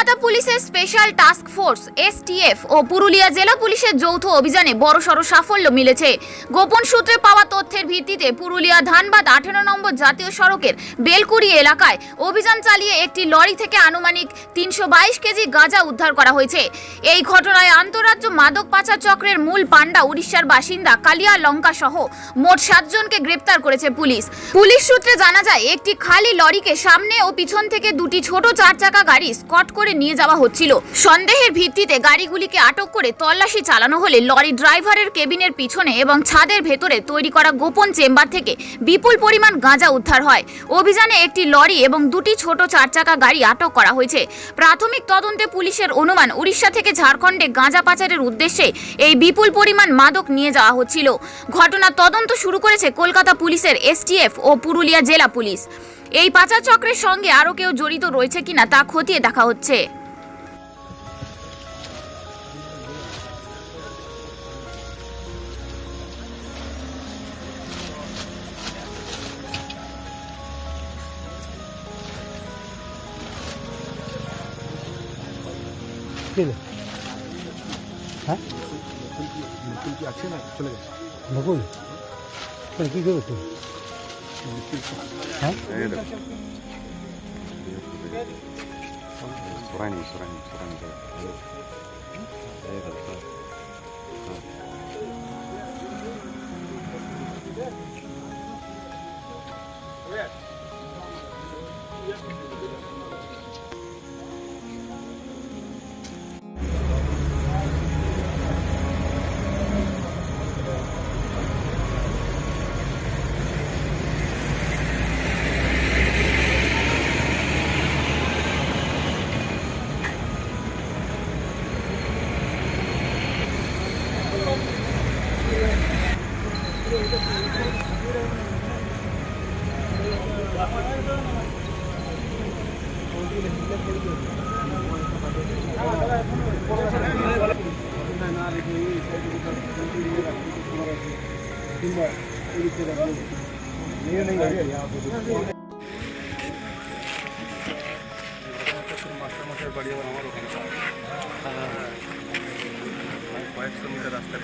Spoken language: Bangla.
কলকাতা পুলিশের স্পেশাল টাস্ক ফোর্স এসটিএফ ও পুরুলিয়া জেলা পুলিশের যৌথ অভিযানে বড়সড় সাফল্য মিলেছে। গোপন সূত্রে পাওয়া তথ্যের ভিত্তিতে পুরুলিয়া ধানবাদ 18 নম্বর জাতীয় সড়কের বেলকুড়ি এলাকায় অভিযান চালিয়ে একটি লরি থেকে আনুমানিক 322 কেজি গাঁজা উদ্ধার করা হয়েছে। এই ঘটনায় আন্তঃরাজ্য মাদক পাচার চক্রের মূল পান্ডা উড়িষ্যার বাসিন্দা কালিয়া লঙ্কা সহ মোট 7 জনকে গ্রেপ্তার করেছে পুলিশ। পুলিশ সূত্রে জানা যায় একটি খালি লরিকে সামনে ও পিছন থেকে দুটি ছোট 4 চাকা গাড়ি স্কট করে নিয়ে যাওয়া হচ্ছিল। সন্দেহের ভিত্তিতে গাড়িগুলিকে আটক করে তল্লাশি চালানো হলে লরি ড্রাইভারের কেবিনের পিছনে এবং ছাদের ভেতরে তৈরি করা গোপন চেম্বার থেকে বিপুল পরিমাণ গাঁজা উদ্ধার হয়। অভিযানে একটি লরি এবং দুটি ছোট 4 চাকা গাড়ি আটক করা হয়েছে। প্রাথমিক তদন্তে পুলিশের অনুমান উড়িষ্যা থেকে ঝাড়খণ্ডে গাঁজা পাচারের উদ্দেশ্যে এই বিপুল পরিমাণ মাদক নিয়ে যাওয়া হচ্ছিল। ঘটনার তদন্ত শুরু করেছে কলকাতা পুলিশের এসটিএফ ও পুরুলিয়া জেলা পুলিশ। এই পাচার চক্রের সঙ্গে আরও কেউ জড়িত রয়েছে কিনা তা খতিয়ে দেখা হচ্ছে। হ্যাঁ আছে না চলে গেছে নকুল কি করবে তুই? হ্যাঁ সরাইনি মাস্টার বাড়ি আবার আমার ওখানে কয়েকশো মিটার রাস্তা